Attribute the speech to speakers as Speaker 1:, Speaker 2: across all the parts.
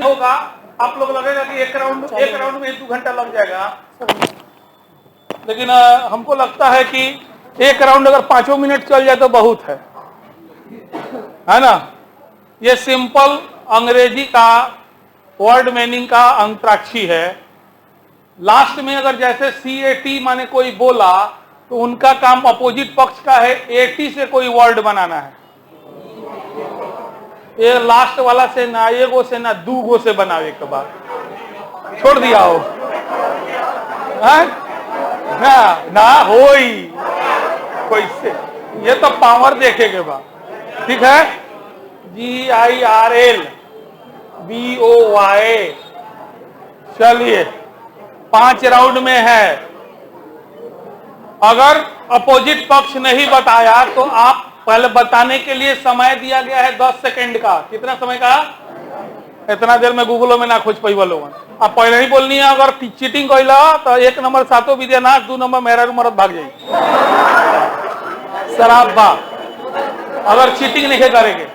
Speaker 1: होगा आप लोग लगेगा कि एक राउंड में 2 घंटा लग जाएगा, लेकिन हमको लगता है कि एक राउंड अगर 5 मिनट चल जाए तो बहुत है ना। ये सिंपल अंग्रेजी का वर्ड मीनिंग का अंतराक्षी है। लास्ट में अगर जैसे CAT माने कोई बोला तो उनका काम अपोजिट पक्ष का है AT से कोई वर्ड बनाना है। ये लास्ट वाला से ना एगो से ना दूगो से बनावे के बाद छोड़ दिया हो ना होई कोई से, ये तो पावर देखेगे बा। ठीक है, GIRL BOY। चलिए 5 राउंड में है। अगर अपोजिट पक्ष नहीं बताया तो आप पहले बताने के लिए समय दिया गया है 10 सेकंड का। कितना समय का? इतना देर में गूगलों में ना खोज पाई लोगन। आप पहले ही बोलनी है अगर चीटिंग कैला तो 1 नंबर सातों विद्यानाथ, 2 नंबर मेहरा मरद भाग जाई शराब बा। अगर चीटिंग नहीं करेंगे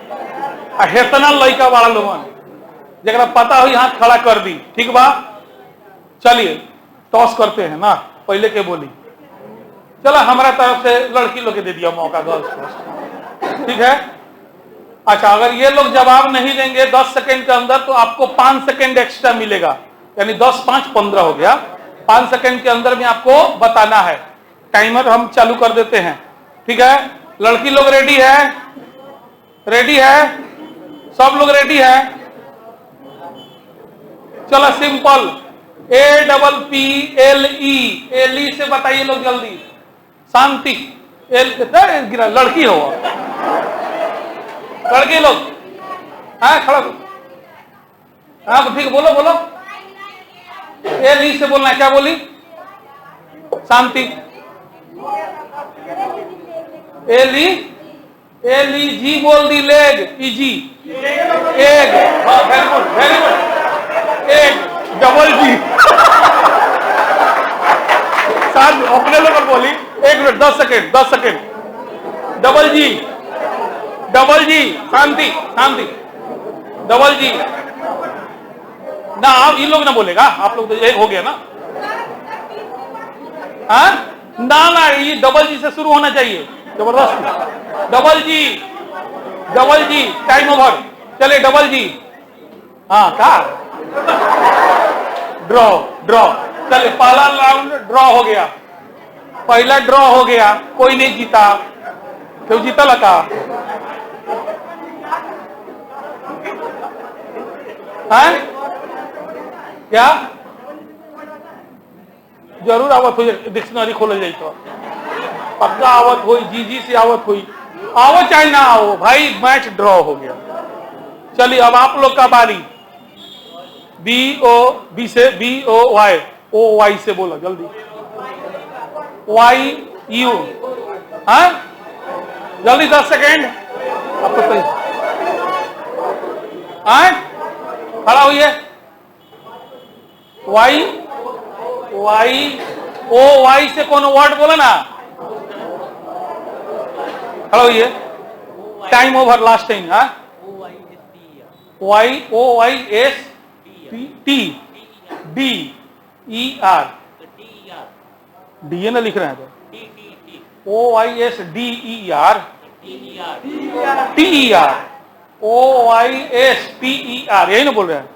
Speaker 1: हेतना लड़का वाला लोगन जरा पता हुई हाथ खड़ा कर दी। ठीक बा, चलिए टॉस करते हैं ना। पहले के बोली चलो हमारा तरफ से लड़की लोग के दे दिया मौका, गर्ल्स फर्स्ट। ठीक है, अच्छा अगर ये लोग जवाब नहीं देंगे 10 सेकंड के अंदर तो आपको 5 सेकंड एक्स्ट्रा मिलेगा, यानी 10 5 15 हो गया। 5 सेकंड के अंदर में आपको बताना है। टाइमर हम चालू कर देते हैं। ठीक है, लड़की लोग रेडी है? रेडी है? सब लोग रेडी है? चलो सिंपल APPLE से बताइए लोग जल्दी। शांति गिरा लड़की हो, लड़की लोग खड़ा। हाँ ठीक, बोलो बोलो। LE से बोलना है। क्या बोली? शांति। LEG बोल दी। Leg EG egg. हाँ very good very good. Egg double G साथ अपने लोग बोली। 1 minute 10 second 10 second. Double G शांति शांति। डबल G ना, आप इन लोग ना बोलेगा, आप लोग तो ये हो गया ना। हाँ ना ये डबल G से शुरू होना चाहिए जबरदस्त। डबल जी टाइम ओवर। चले डबल G। हाँ का ड्रॉ। चले पहला राउंड ड्रॉ हो गया। पहला ड्रॉ हो गया, कोई नहीं जीता। क्यों जीता लगा? हाँ क्या जरूर आवत हुई, डिक्शनरी खोले जाए तो पक्का आवत हुई। जी से आवत हुई। आओ चाहे ना आओ भाई, मैच ड्रॉ हो गया। चलिए अब आप लोग का बारी। B से BOY OY से बोलो जल्दी। YU। हाँ जल्दी 10 सेकेंड। अब तो सही खड़ा हुई। OY से कौन वर्ड बोला ना? खड़ा हुई है। Time over last time. हाँ OYSDER DE ना लिख रहे हैं तो OYSDER TER OYSTER यही ना बोल रहे हैं।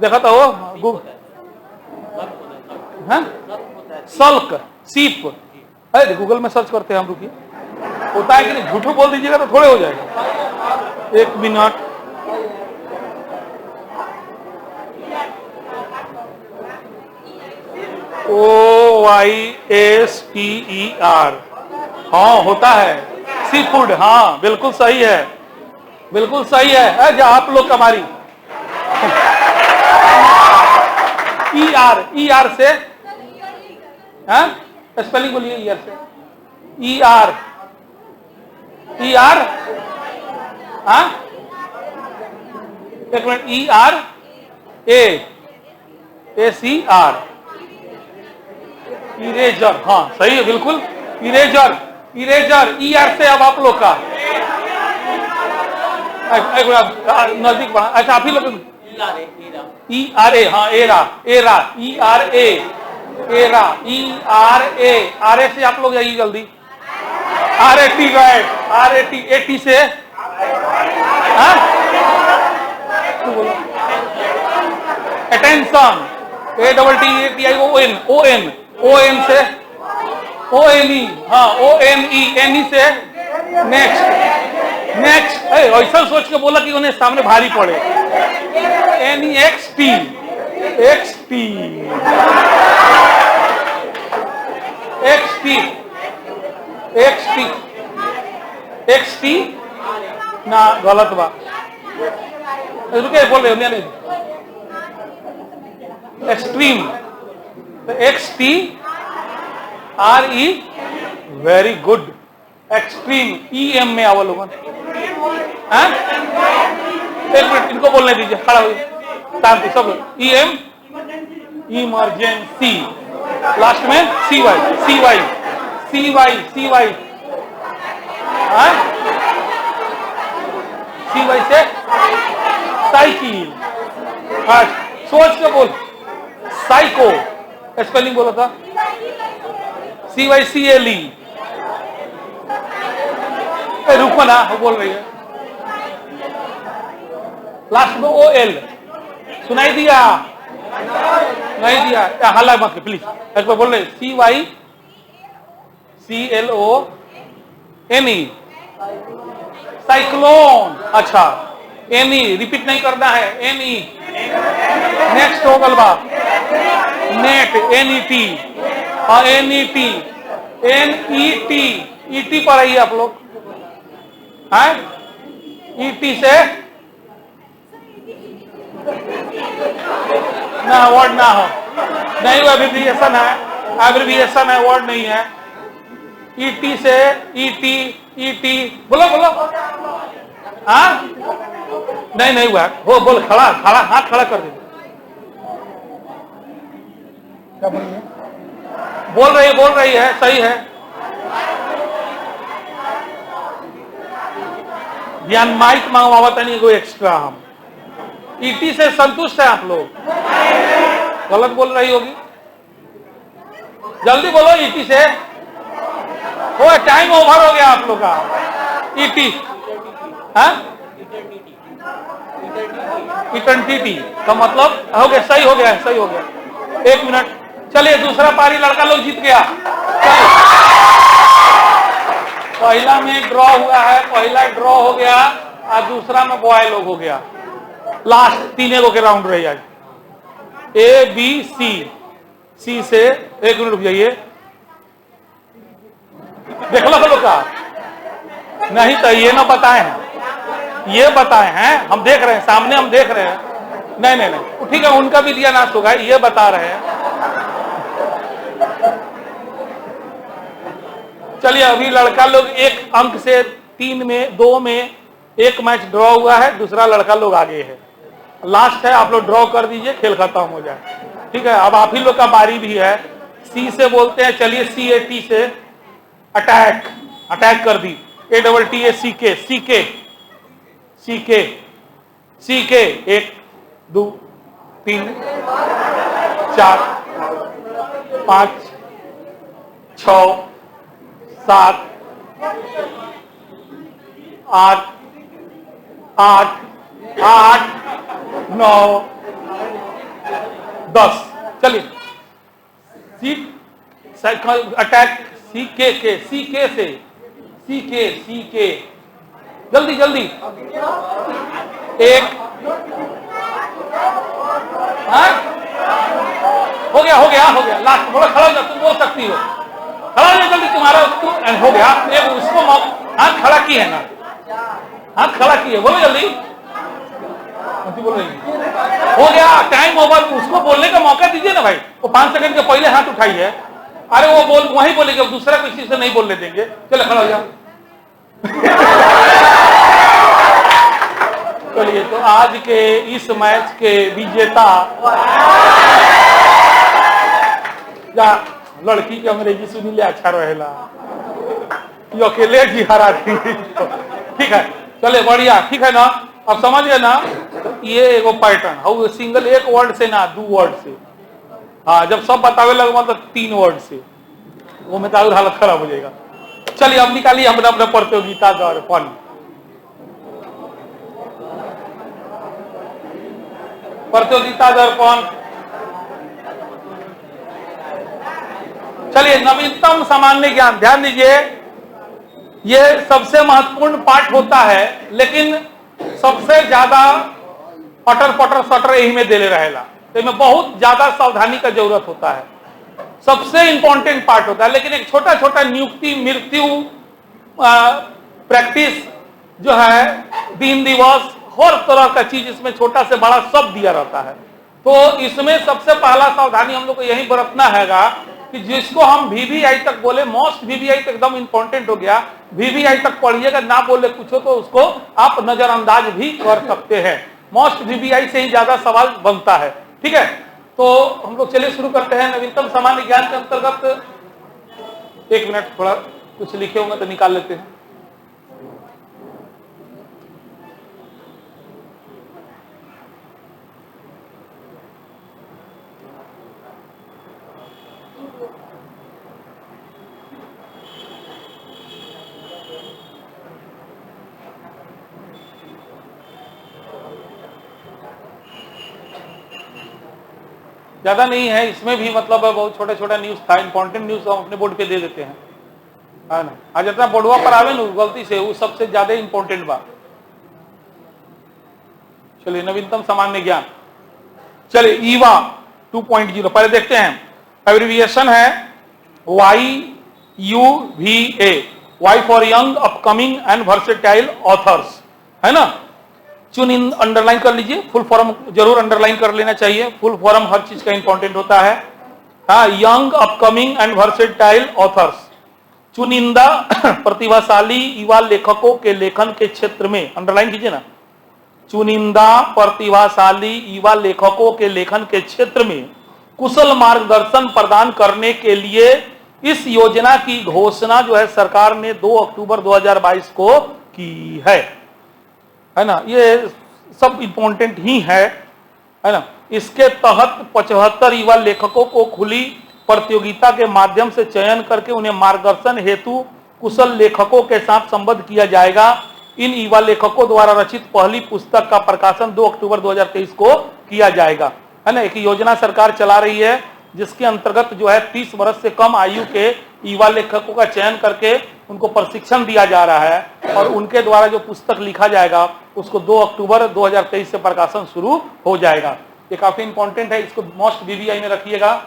Speaker 1: देखा था वो सल्क सीप। अरे गूगल में सर्च करते हैं हम। रुकिए, होता है कि नहीं, झूठू बोल दीजिएगा तो थोड़े हो जाएगा। 1 मिनट। OYSTER हाँ होता है सी फूड। हाँ बिल्कुल सही है, बिल्कुल सही है। जो आप लोग हमारी ER से स्पेलिंग बोलिए। ER से ER हाँ एक मिनट। ERACR eraser. हाँ सही है बिल्कुल। इरेजर ER से अब आप लोग का नजदीक बढ़ा। अच्छा आप ही लोग ERA, हाँ era, era, ERA, era, ERA, RA से आप लोग जाइए जल्दी, RAT राइट, RAT, AT से अटेंशन, ATTION, ON से ONE, हाँ ONE, NE से नेक्स्ट, नेक्स्ट, ऐसा सोच के बोला कि उन्हें सामने भारी पड़े, NEXT, XT, XT, XT, XT, ना गलत बात, रुके बोल रहे हो एक्सट्रीम, तो XT, RE, very good, extreme, EM में आवल होगा, एक मिनट इनको बोलने दीजिए, खड़ा होइए, शांति सब लोग, EM, इमरजेंसी, लास्ट में CY, CY, CY, CY, CY से साइकिल, सोच के बोल, साइको, स्पेलिंग बोला था, CYCLE, रुको ना, वो बोल रही है, लास्ट में OL, सुनाई दिया, नहीं दिया, हल्ला मत प्लीज, एक बार बोल रहे, CYCLONE, साइक्लोन, अच्छा, NE, रिपीट नहीं करना है, NE, नेक्स्ट हो गलबा, नेट, NET, और NET, NET, ET पर आइए आप लोग, हैं, ET से ना वर्ड ना हो, नहीं वो एब्रिविएशन है, एब्रिविएशन है, वर्ड नहीं है, ET से ET, बोलो बोलो, हाँ, नहीं हुआ, हो बोल, खड़ा खड़ा, हाथ खड़ा कर दे, क्या बोल रही है, सही है, ध्यान माइक मंगवाता नहीं कोई एक्स्ट्रा, हम ET से संतुष्ट है आप लोग, गलत बोल रही होगी, जल्दी बोलो ET से, वो टाइम ओवर हो गया आप लोग का, ET, इटर्निटी का मतलब हो गया, सही हो गया, सही हो गया, एक मिनट, चलिए दूसरा पारी लड़का लोग जीत गया, पहला में ड्रॉ हुआ है, पहला ड्रॉ हो गया और दूसरा में बॉय लोग हो गया, लास्ट तीन के राउंड रही आज, ABC, C से, एक मिनट रुक जाइए, देख लो लोग का, नहीं तो ये ना बताए हैं, ये बताए हैं, हम देख रहे हैं, सामने हम देख रहे हैं, नहीं, ठीक है, उनका भी दिया नाश होगा, ये बता रहे हैं, चलिए अभी लड़का लोग एक अंक से 3 में 2 में एक मैच ड्रॉ हुआ है, दूसरा लड़का लोग आगे है, लास्ट है, आप लोग ड्रॉ कर दीजिए, खेल खत्म हो जाए, ठीक है, अब आप ही लोग का बारी भी है, C से बोलते हैं, चलिए CAT से, अटैक, अटैक कर दी, ATTACK, CK, 1 2 3 4 5 6 7 8 8 8 9 10, चलिए अटैक CK से, CK, जल्दी जल्दी, एक, हो गया, लास्ट बोलो, खड़ा हो जा, तुम बोल सकती हो, खड़ा हो जा जल्दी, तुम्हारा हो गया, एक उसको हाथ खड़ा की है ना, हाथ खड़ा की है, बोलो जल्दी, बोल रही हो गया, टाइम ओवर, उसको बोलने का मौका दीजिए ना भाई, वो 5 सेकंड के पहले हाथ उठाई है, अरे वो बोल वही बोलेगा, दूसरा किसी से नहीं बोलने देंगे, चलो खड़ा हो जाओ। चलिए तो आज के इस मैच के विजेता, या लड़की के अंग्रेजी सुनी ले अच्छा रहेला, ये अकेले जी हरा थी, ठीक है, चले बढ़िया, ठीक है ना। अब समझ गए ना, ये एगो पैटर्न हाउ सिंगल एक वर्ड से ना 2 वर्ड से, हाँ जब सब बतावे लगे मतलब 3 वर्ड से, वो में तो हालत खराब हो जाएगा। चलिए अब निकालिए हमने अपने प्रतियोगिता दर्पण। प्रतियोगिता दर्पण, चलिए नवीनतम सामान्य ज्ञान, ध्यान दीजिए ये सबसे महत्वपूर्ण पाठ होता है, लेकिन सबसे ज्यादा पटर पटर सटर यही में देले रहेला, तो इसमें बहुत ज्यादा सावधानी का जरूरत होता है, सबसे इंपॉर्टेंट पार्ट होता है। लेकिन एक छोटा छोटा नियुक्ति, मृत्यु, प्रैक्टिस जो है, दिन दिवस, हर तरह का चीज इसमें छोटा से बड़ा सब दिया रहता है। तो इसमें सबसे पहला सावधानी हम लोग को यही बरतना हैगा कि जिसको हम वीवीआई तक बोले, मोस्ट वीवीआई तक एकदम इंपॉर्टेंट हो गया, वीवीआई तक पढ़िएगा, ना बोले कुछ हो तो उसको आप नजरअंदाज भी कर सकते हैं। मोस्ट वीवीआई से ही ज्यादा सवाल बनता है, ठीक है। तो हम लोग चलिए शुरू करते हैं। नवीनतम सामान्य ज्ञान के अंतर्गत, एक मिनट थोड़ा कुछ लिखे होंगे तो निकाल लेते हैं। ज्यादा नहीं है इसमें भी, मतलब बहुत छोटा छोटा न्यूज था, इंपॉर्टेंट न्यूज हम अपने बोर्ड पे दे देते हैं, है ना। आज जितना बोर्डवा पर आवे ना गलती से, वो सबसे ज्यादा इंपॉर्टेंट बात। चलिए नवीनतम सामान्य ज्ञान, चलिए ईवा 2.0 पहले देखते हैं। एब्रिविएशन है YUVA, Y for young upcoming and versatile authors, है ना। चुन अंडरलाइन कर लीजिए, फुल फॉर्म जरूर अंडरलाइन कर लेना चाहिए, फुल फॉर्म हर चीज का इंपॉर्टेंट होता है। हाँ, young upcoming and versatile authors, चुनिंदा प्रतिभाशाली युवा लेखकों के लेखन के क्षेत्र में, अंडरलाइन कीजिए ना, चुनिंदा प्रतिभाशाली युवा लेखकों के लेखन के क्षेत्र में कुशल मार्गदर्शन प्रदान करने के लिए इस योजना की घोषणा जो है सरकार ने 2 अक्टूबर 2022 को की है ना। ये सब इंपॉर्टेंट ही है ना। इसके तहत 75 युवा लेखकों को खुली प्रतियोगिता के माध्यम से चयन करके उन्हें मार्गदर्शन हेतु कुशल लेखकों के साथ संबद्ध किया जाएगा। इन युवा लेखकों द्वारा रचित पहली पुस्तक का प्रकाशन 2 अक्टूबर 2023 को किया जाएगा, है ना। एक योजना सरकार चला रही है जिसके अंतर्गत जो है 30 वर्ष से कम आयु के युवा लेखकों का चयन करके उनको प्रशिक्षण दिया जा रहा है और उनके द्वारा जो पुस्तक लिखा जाएगा उसको 2 अक्टूबर 2023 से प्रकाशन शुरू हो जाएगा। ये काफी इंपॉर्टेंट है, इसको मोस्ट वीवीआई में रखिएगा।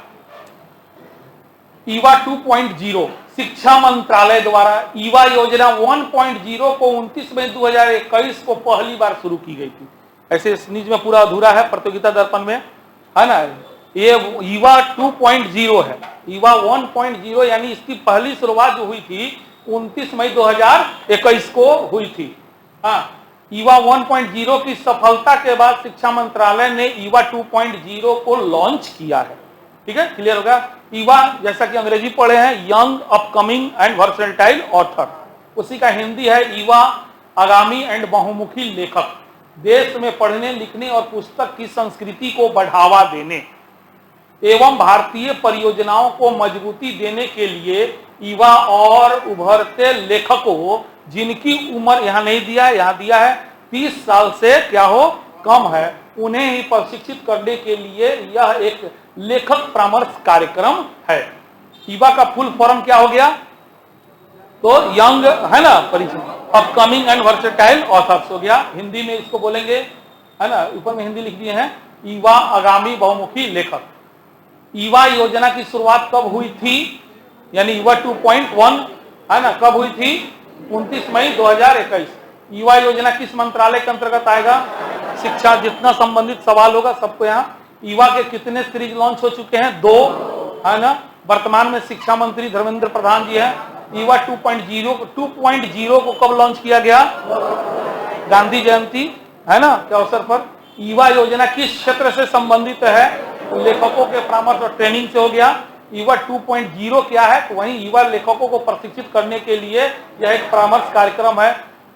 Speaker 1: ईवा 2.0 शिक्षा मंत्रालय द्वारा ईवा योजना 1.0 को 29 मई 2021 को पहली बार शुरू की गई थी। ऐसे इस न्यूज में पूरा अधूरा है प्रतियोगिता दर्पण में, है ना। ये ईवा 2.0 है, ईवा 1.0 यानी इसकी पहली शुरुआत जो हुई थी 29 मई 2021 को हुई थी। हाँ, ईवा 1.0 की सफलता के बाद शिक्षा मंत्रालय ने ईवा 2.0 को लॉन्च किया है, ठीक है, क्लियर होगा। ईवा जैसा कि अंग्रेजी पढ़े हैं young upcoming and versatile author, उसी का हिंदी है ईवा आगामी एंड बहुमुखी लेखक, देश में पढ़ने लिखने और पुस्तक की संस्कृति को बढ़ावा देने एवं भारतीय परियोजनाओं को मजबूती देने के लिए युवा और उभरते लेखकों जिनकी उम्र यहाँ नहीं दिया है, यहाँ दिया है 30 साल से क्या हो कम है, उन्हें ही प्रशिक्षित करने के लिए यह एक लेखक परामर्श कार्यक्रम है। युवा का फुल फॉर्म क्या हो गया, तो यंग, है ना, अपकमिंग एंड वर्सेटाइल ऑथर्स हो गया। हिंदी में इसको बोलेंगे, है ना, ऊपर में हिंदी लिख दिए हैं, युवा आगामी बहुमुखी लेखक। युवा योजना की शुरुआत कब हुई थी, यानी युवा 2.1, है ना, कब हुई थी 29 मई 2021। युवा योजना किस मंत्रालय के अंतर्गत आएगा, शिक्षा। जितना संबंधित सवाल होगा सबको यहाँ। युवा के कितने सीरीज लॉन्च हो चुके हैं, 2, है ना। वर्तमान में शिक्षा मंत्री धर्मेंद्र प्रधान जी हैं। युवा 2.0 को कब लॉन्च किया गया, गांधी जयंती, है ना, के अवसर पर। युवा योजना किस क्षेत्र से संबंधित है, तो लेखकों के परामर्श और ट्रेनिंग से हो गया। युवा 2.0 क्या है, तो वहीं युवा लेखकों को प्रशिक्षित करने के लिए यह एक परामर्श कार्यक्रम है।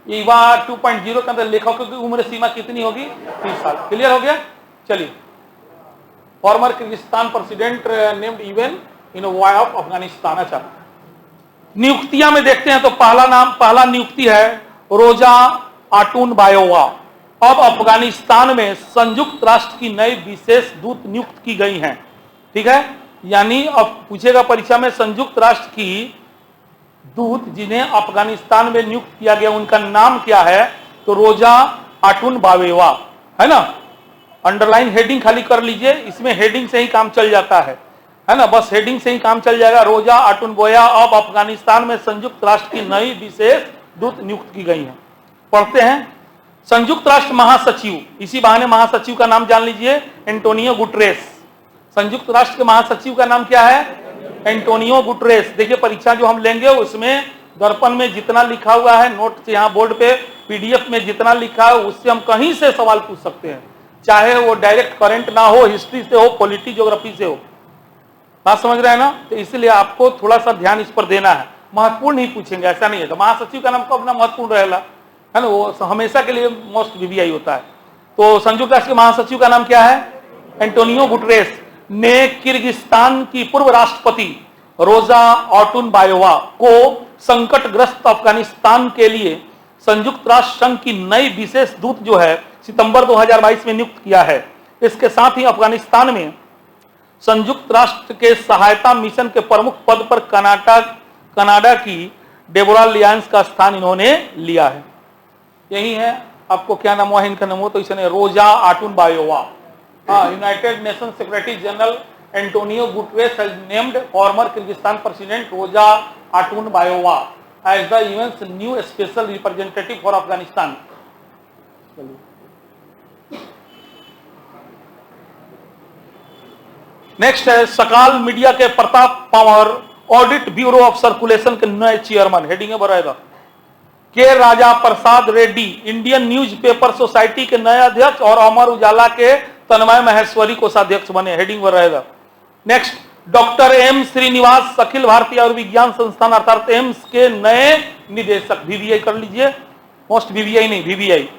Speaker 1: ईवा 2.0 के अंदर लेखकों की उम्र सीमा कितनी होगी? 30 साल। क्लियर हो गया? चलिए, farmer Kyrgyzstan president named even in war of Afghanistan. अच्छा, नियुक्तियां में देखते हैं तो पहला नियुक्ति है रोजा आटुनबायोवा। अब अफगानिस्तान में संयुक्त राष्ट्र की नई विशेष दूत नियुक्त की गई हैं। ठीक है, यानी अब पूछेगा परीक्षा में, संयुक्त राष्ट्र की दूत जिन्हें अफगानिस्तान में नियुक्त किया गया उनका नाम क्या है? तो रोजा आटुनबायोवा, है ना। अंडरलाइन हेडिंग खाली कर लीजिए, इसमें हेडिंग से ही काम चल जाता है ना, बस हेडिंग से ही काम चल जाएगा। रोजा आटुनबायोवा अब अफगानिस्तान में संयुक्त राष्ट्र की नई विशेष दूत नियुक्त की गई हैं। पढ़ते हैं, संयुक्त राष्ट्र महासचिव, इसी बहाने महासचिव का नाम जान लीजिए, एंटोनियो गुटरेस। संयुक्त राष्ट्र के महासचिव का नाम क्या है? Antonio Guterres. देखिए, परीक्षा जो हम लेंगे उसमें दर्पण में जितना लिखा हुआ है, नोट से यहाँ बोर्ड पे पीडीएफ में जितना लिखा है उससे हम कहीं से सवाल पूछ सकते हैं, चाहे वो डायरेक्ट करंट ना हो, हिस्ट्री से हो, पॉलिटी ज्योग्राफी से हो। बात समझ रहे हैं ना? तो इसलिए आपको थोड़ा सा ध्यान इस पर देना है। महत्वपूर्ण नहीं पूछेंगे, ऐसा नहीं है। तो महासचिव का नाम कब ना महत्वपूर्ण रहेगा, है ना, वो हमेशा के लिए मोस्ट वीवीआई होता है। तो संयुक्त राष्ट्र के महासचिव का नाम क्या है? एंटोनियो गुटरेस ने किर्गिस्तान की पूर्व राष्ट्रपति रोजा आटुनबायोवा को संकटग्रस्त अफगानिस्तान के लिए संयुक्त राष्ट्र संघ की नई विशेष दूत जो है सितंबर 2022 में नियुक्त किया है। इसके साथ ही अफगानिस्तान में संयुक्त राष्ट्र के सहायता मिशन के प्रमुख पद पर कनाडा की डेबोरा लियान्स का स्थान इन्होंने लिया है। यही है, आपको क्या नाम हुआ है इनका नाम हो, तो इसने Roza Otunbayeva. United Nation Secretary General Antonio Guterres has named former Kyrgyzstan president Roza Otunbayeva as the events new special representative for Afghanistan. Next है सकाल मीडिया के Pratap Pawar audit bureau of circulation के नए चेयरमैन। हेडिंग है बढ़ाएगा, K Raja Prasad Reddy Indian newspaper society के नए अध्यक्ष और अमर उजाला के तन्मय महेश्वरी कोषाध्यक्ष बने। हेडिंग पर रहेगा। Next, doctor M Srinivas Akhil Bharatiya Ayurvigyan संस्थान अर्थात एम्स के नए निदेशक। वीवीआई कर लीजिए, मोस्ट वीवीआई नहीं, वीवीआई।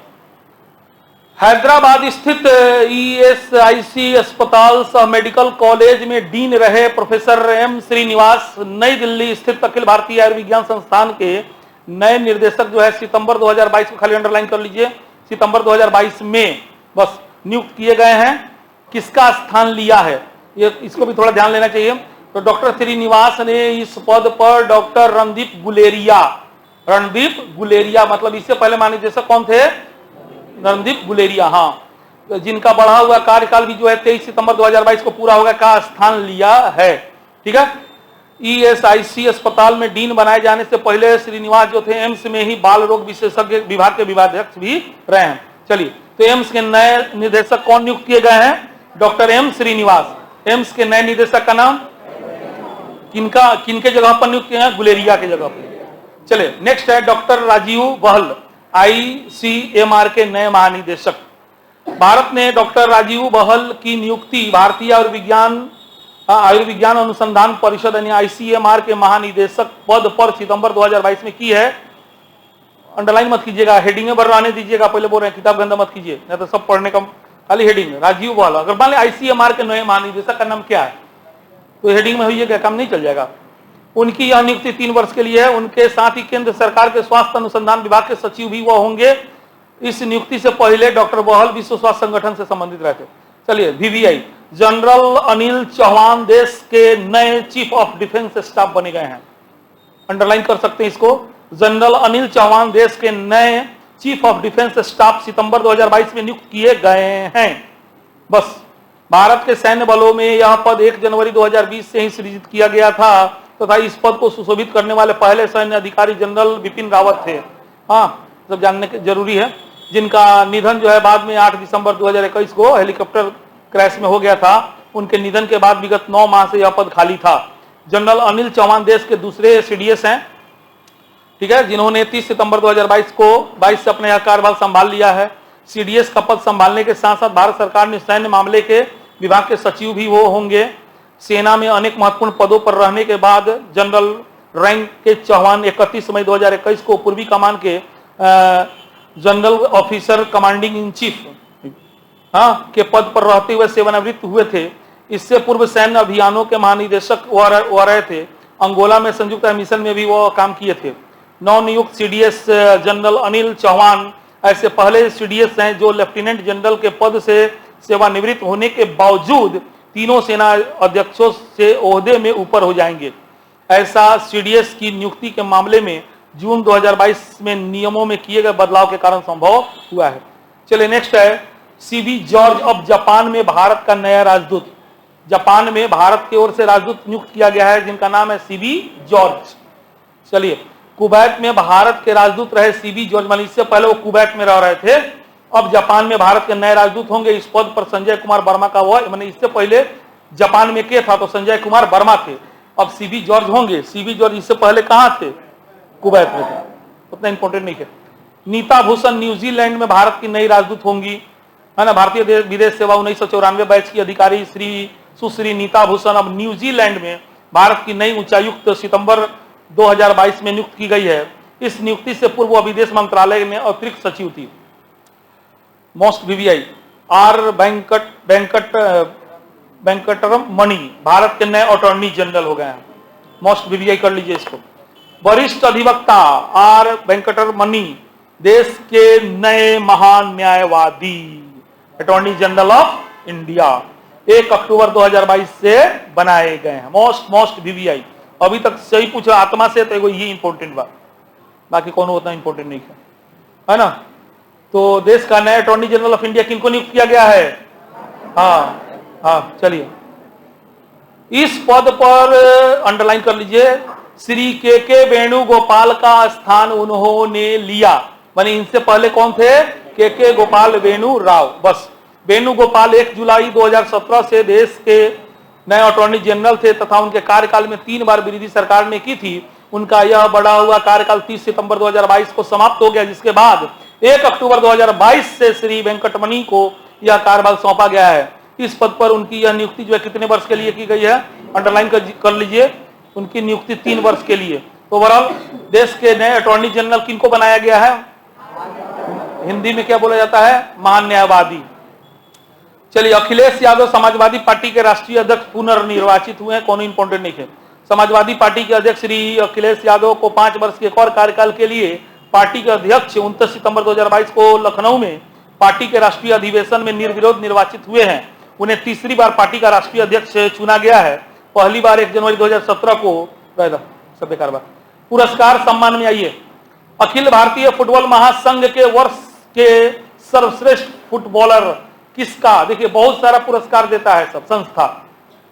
Speaker 1: हैदराबाद स्थित ईएसआईसी अस्पताल सह मेडिकल कॉलेज में डीन रहे प्रोफेसर एम श्रीनिवास नई दिल्ली स्थित अखिल भारतीय आयुर्विज्ञान संस्थान के नए निर्देशक जो है सितंबर 2022 को, खाली अंडरलाइन कर लीजिए, सितंबर 2022 में बस नियुक्त किए गए हैं। किसका स्थान लिया है ये, इसको भी थोड़ा ध्यान लेना चाहिए। तो डॉक्टर श्रीनिवास ने इस पद पर डॉक्टर रणदीप गुलेरिया मतलब इससे पहले महानिदेशक कौन थे? रणदीप गुलेरिया, हाँ, जिनका बढ़ा हुआ कार्यकाल भी जो है 23 सितंबर 2022 को पूरा होगा, का स्थान लिया है। ठीक है, ईएसआईसी अस्पताल में डीन बनाए जाने से पहले श्रीनिवास जो थे एम्स में ही बाल रोग विशेषज्ञ विभाग के विभागाध्यक्ष भी रहे हैं। चलिए, तो एम्स के नए निदेशक कौन नियुक्त किए गए हैं? Doctor M Srinivas. एम्स के नए निदेशक का नाम किनके जगह पर नियुक्त किए हैं? गुलेरिया के जगह पर। चलिए, नेक्स्ट है डॉक्टर राजीव बहल आईसीएमआर के नए महानिदेशक। भारत ने डॉक्टर राजीव बहल की नियुक्ति भारतीय आयुर्विज्ञान अनुसंधान परिषद यानी आईसीएमआर के महानिदेशक पद पर सितंबर 2022 में की है। अंडरलाइन मत कीजिएगा, हेडिंग में बढ़ाने दीजिएगा, पहले बोल रहे हैं किताब गंदा मत कीजिए, नहीं तो सब पढ़ने का खाली हेडिंग में। राजीव बहल, अगर मान लें आईसीएमआर के नए महानिदेशक का नाम क्या है तो हेडिंग में होइएगा, काम नहीं चल जाएगा। उनकी यह नियुक्ति 3 वर्ष के लिए है। उनके साथ ही केंद्र सरकार के स्वास्थ्य अनुसंधान विभाग के सचिव भी वो होंगे। इस नियुक्ति से पहले डॉक्टर बहल विश्व स्वास्थ्य संगठन से संबंधित रहते। चलिए, वीवीआई, जनरल अनिल चौहान देश के नए चीफ ऑफ डिफेंस स्टाफ बने गए हैं। अंडरलाइन कर सकते हैं इसको, जनरल अनिल चौहान देश के नए चीफ ऑफ डिफेंस स्टाफ सितंबर 2022 में नियुक्त किए गए हैं। बस, भारत के सैन्य बलों में यह पद 1 जनवरी 2020 से ही सृजित किया गया था तथा इस पद को सुशोभित करने वाले पहले सैन्य अधिकारी जनरल बिपिन रावत थे। हाँ, सब जानने के जरूरी है, जिनका निधन जो है बाद में 8 दिसंबर 2021 को हेलीकॉप्टर क्रैश में हो गया था। उनके निधन के बाद विगत 9 माह से यह पद खाली था। जनरल अनिल चौहान देश के दूसरे सीडीएस हैं, ठीक है, जिन्होंने 30 सितंबर 2022 से अपने यह कार्यभार संभाल लिया है। सीडीएस का पद संभालने के साथ साथ भारत सरकार ने सैन्य मामले के विभाग के सचिव भी वो होंगे। सेना में अनेक महत्वपूर्ण पदों पर रहने के बाद जनरल रैंक के चौहान 31 मई 2021 को पूर्वी कमान के general officer commanding in chief के पद पर रहते हुए सेवानिवृत्त हुए थे। इससे पूर्व सैन्य अभियानों के महानिदेशक वह रहे थे। अंगोला में संयुक्त मिशन में भी वो काम किए थे। नवनियुक्त सीडीएस जनरल अनिल चौहान ऐसे पहले सीडीएस हैं जो लेफ्टिनेंट जनरल के पद से सेवानिवृत्त होने के बावजूद तीनों सेना अध्यक्षों से ओहदे में ऊपर हो जाएंगे। ऐसा सीडीएस की नियुक्ति के मामले में जून 2022 में नियमों में किए गए बदलाव के कारण संभव हुआ है। चलिए नेक्स्ट है सीबी जॉर्ज अब जापान में भारत का नया राजदूत। जापान में भारत की ओर से राजदूत नियुक्त किया गया है जिनका नाम है सीबी जॉर्ज। चलिए कुवैत में भारत के राजदूत रहे सीबी जॉर्ज, मानी इससे पहले वो कुवैत में रह रहे थे, अब जापान में भारत के नए राजदूत होंगे। इस पद पर संजय कुमार वर्मा का हुआ, मैंने इससे पहले जापान में के था तो संजय कुमार वर्मा थे, अब सीबी जॉर्ज होंगे। सीबी जॉर्ज इससे पहले कहां थे? कुवैत में थे, उतना इंपॉर्टेंट नहीं है। नीता भूषण न्यूजीलैंड में भारत की नई राजदूत होंगी, है ना। भारतीय विदेश सेवा 1994 बैच की अधिकारी सुश्री नीता भूषण अब न्यूजीलैंड में भारत की नई उच्चायुक्त सितंबर 2022 में नियुक्त की गई है। इस नियुक्ति से पूर्व वह विदेश मंत्रालय में अतिरिक्त सचिव थी। मोस्ट वीवीआई आर वेंकटरम मणि भारत के नए अटॉर्नी जनरल हो गए हैं। मोस्ट वीवीआई कर लीजिए इसको। वरिष्ठ अधिवक्ता आर वेंकटरमणि देश के नए महान न्यायवादी अटॉर्नी जनरल ऑफ इंडिया 1 अक्टूबर 2022 से बनाए गए हैं। मोस्ट वीवीआई अभी तक सही पूछा आत्मा से तो ये इंपॉर्टेंट बात, बाकी कौन उतना इंपॉर्टेंट नहीं है ना। तो देश का नया अटॉर्नी जनरल ऑफ इंडिया किनको नियुक्त किया गया है? हाँ चलिए इस पद पर अंडरलाइन कर लीजिए, श्री के वेणुगोपाल का स्थान उन्होंने लिया। माने इनसे पहले कौन थे? के गोपाल वेणु राव। बस वेणुगोपाल 1 जुलाई 2017 से देश के नए अटॉर्नी जनरल थे तथा उनके कार्यकाल में 3 बार विरोधी सरकार ने की थी। उनका यह बढ़ा हुआ कार्यकाल 30 सितंबर 2022 को समाप्त हो गया, जिसके बाद 1 अक्टूबर 2022 से श्री वेंकटमणि को यह कार्यभार सौंपा गया है। इस पद पर उनकी यह नियुक्ति जो है कितने वर्ष के लिए की गई है? अंडरलाइन कर लीजिए, उनकी नियुक्ति 3 वर्ष के लिए। तो ओवरऑल देश के नए अटॉर्नी जनरल किनको बनाया गया है? हिंदी में क्या बोला जाता है? महान न्यायवादी। चलिए अखिलेश यादव समाजवादी पार्टी के राष्ट्रीय अध्यक्ष पुनर्निर्वाचित हुए हैं। कौन इंपॉर्टेंट नहीं है। समाजवादी पार्टी के अध्यक्ष श्री अखिलेश यादव को 5 वर्ष के एक और कार्यकाल के लिए पार्टी के अध्यक्ष 29 सितंबर 2022 को लखनऊ में पार्टी के राष्ट्रीय अधिवेशन में निर्विरोध निर्वाचित हुए हैं। उन्हें तीसरी बार पार्टी का राष्ट्रीय अध्यक्ष चुना गया है। पहली बार 1 जनवरी 2017 को पुरस्कार सम्मान में आइए। अखिल भारतीय फुटबॉल महासंघ के वर्ष के सर्वश्रेष्ठ फुटबॉलर किसका? देखिए बहुत सारा पुरस्कार देता है सब संस्था,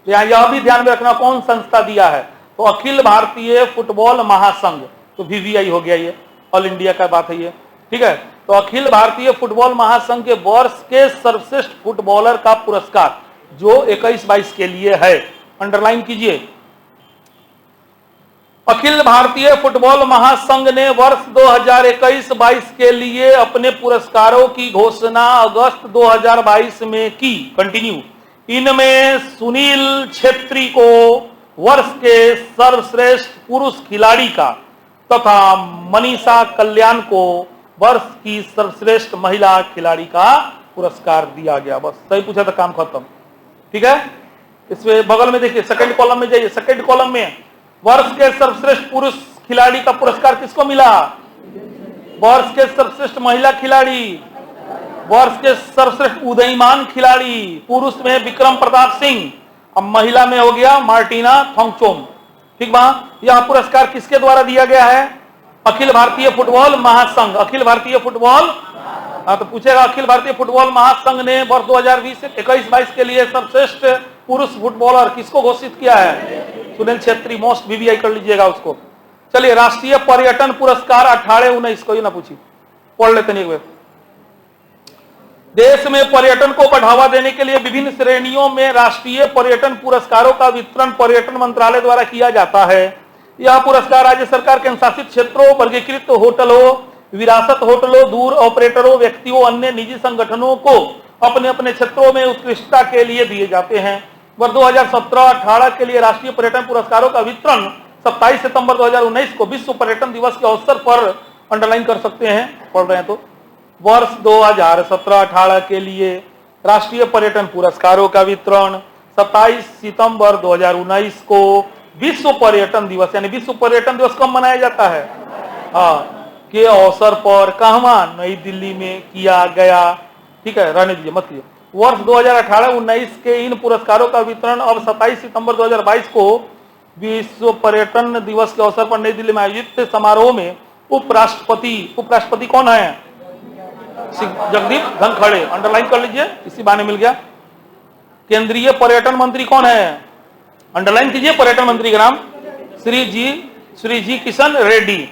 Speaker 1: यह भी ध्यान में रखना कौन संस्था दिया है। तो अखिल भारतीय फुटबॉल महासंघ, तो वीवीआई हो गया, ये ऑल इंडिया का बात है ये, ठीक है। तो अखिल भारतीय फुटबॉल महासंघ के वर्ष के सर्वश्रेष्ठ फुटबॉलर का पुरस्कार जो 21-22 के लिए है, अंडरलाइन कीजिए। अखिल भारतीय फुटबॉल महासंघ ने वर्ष 2021-22 के लिए अपने पुरस्कारों की घोषणा अगस्त 2022 में की। कंटिन्यू। इनमें सुनील छेत्री को वर्ष के सर्वश्रेष्ठ पुरुष खिलाड़ी का तथा मनीषा कल्याण को वर्ष की सर्वश्रेष्ठ महिला खिलाड़ी का पुरस्कार दिया गया। बस सही पूछा था, काम खत्म, ठीक है। इसमें बगल में देखिए, सेकंड कॉलम में जाइए। सेकंड कॉलम में वर्ष के सर्वश्रेष्ठ पुरुष खिलाड़ी का पुरस्कार किसको मिला? वर्ष के सर्वश्रेष्ठ महिला खिलाड़ी, वर्ष के सर्वश्रेष्ठ उदयमान खिलाड़ी, पुरुष में विक्रम प्रताप सिंह, अब महिला में हो गया मार्टिना थोंगचोम, ठीक बा। यह पुरस्कार किसके द्वारा दिया गया है? अखिल भारतीय फुटबॉल महासंघ। अखिल भारतीय फुटबॉल, तो पूछेगा अखिल भारतीय फुटबॉल महासंघ ने वर्ष 2020-21-22 के लिए सर्वश्रेष्ठ पुरुष फुटबॉलर किसको घोषित किया है? सुनील छेत्री। मोस्ट वीवीआई कर लीजिएगा उसको। चलिए राष्ट्रीय पर्यटन पुरस्कार 18-19 को ही ना पूछी, पढ़ लेते नहीं हुए। देश में पर्यटन को बढ़ावा देने के लिए विभिन्न श्रेणियों में राष्ट्रीय पर्यटन पुरस्कारों का वितरण पर्यटन मंत्रालय द्वारा किया जाता है। यह पुरस्कार राज्य सरकार के अनुशासित क्षेत्रों, वर्गीकृत होटलों, विरासत होटलों, दूर ऑपरेटरों, व्यक्तियों, अन्य निजी संगठनों को अपने अपने क्षेत्रों में उत्कृष्टता के लिए दिए जाते हैं। वर्ष 2017-18 के लिए राष्ट्रीय पर्यटन पुरस्कारों का वितरण 27 सितंबर 2019 को विश्व पर्यटन दिवस के अवसर पर अंडरलाइन कर सकते हैं, पढ़ रहे हैं तो। वर्ष 2017-18 के लिए राष्ट्रीय पर्यटन पुरस्कारों का वितरण 27 सितंबर 2019 को विश्व पर्यटन दिवस, यानी विश्व पर्यटन दिवस कब मनाया जाता है? के अवसर पर कहाँ? नई दिल्ली में किया गया। ठीक है, रहने दीजिए, मत कीजिए। वर्ष 2018-19 के इन पुरस्कारों का वितरण अब 27 सितंबर 2022 को विश्व पर्यटन दिवस के अवसर पर नई दिल्ली में आयोजित समारोह में उपराष्ट्रपति कौन है? जगदीप धनखड़, अंडरलाइन कर लीजिए, इसी बहाने मिल गया। केंद्रीय पर्यटन मंत्री कौन है? अंडरलाइन कीजिए पर्यटन मंत्री का नाम, श्री जी किशन रेड्डी।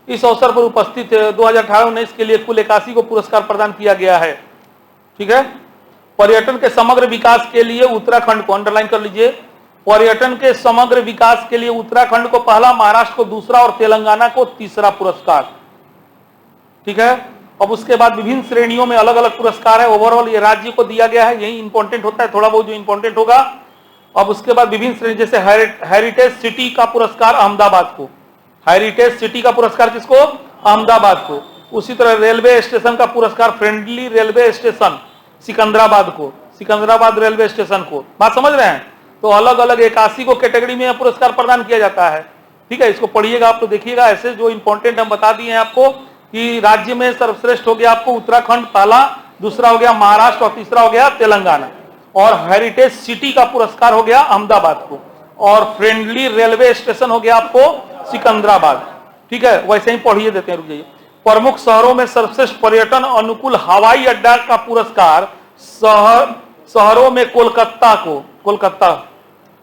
Speaker 1: इस अवसर पर उपस्थित 2018-19 के लिए कुल 81 को पुरस्कार प्रदान किया गया है। ठीक है, पर्यटन के समग्र विकास के लिए उत्तराखंड को अंडरलाइन कर लीजिए। पर्यटन के समग्र विकास के लिए उत्तराखंड को पहला, महाराष्ट्र को दूसरा और तेलंगाना को तीसरा पुरस्कार। ठीक है, अब उसके बाद विभिन्न श्रेणियों में अलग अलग पुरस्कार है। ओवरऑल ये राज्य को दिया गया है, यही इंपॉर्टेंट होता है, थोड़ा बहुत जो इंपॉर्टेंट होगा। अब उसके बाद विभिन्न श्रेणी, जैसे हेरिटेज सिटी का पुरस्कार अहमदाबाद को, हेरिटेज सिटी का पुरस्कार किसको? अहमदाबाद को। उसी तरह रेलवे स्टेशन का पुरस्कार फ्रेंडली रेलवे स्टेशन सिकंदराबाद को, सिकंदराबाद रेलवे स्टेशन को। बात समझ रहे हैं? तो अलग अलग 81 को कैटेगरी में पुरस्कार प्रदान किया जाता है। ठीक है, इसको पढ़िएगा आप तो देखिएगा, ऐसे जो इंपॉर्टेंट हम बता दिए हैं आपको कि राज्य में सर्वश्रेष्ठ हो गया आपको उत्तराखंड पहला, दूसरा हो गया महाराष्ट्र और तीसरा हो गया तेलंगाना। और हेरिटेज सिटी का पुरस्कार हो गया अहमदाबाद को, और फ्रेंडली रेलवे स्टेशन हो गया आपको सिकंदराबाद। ठीक है, वैसे ही पढ़िए देते हैं, रुक जाइए। प्रमुख शहरों में सर्वश्रेष्ठ पर्यटन अनुकूल हवाई अड्डा का पुरस्कार शहरों में कोलकाता को, कोलकाता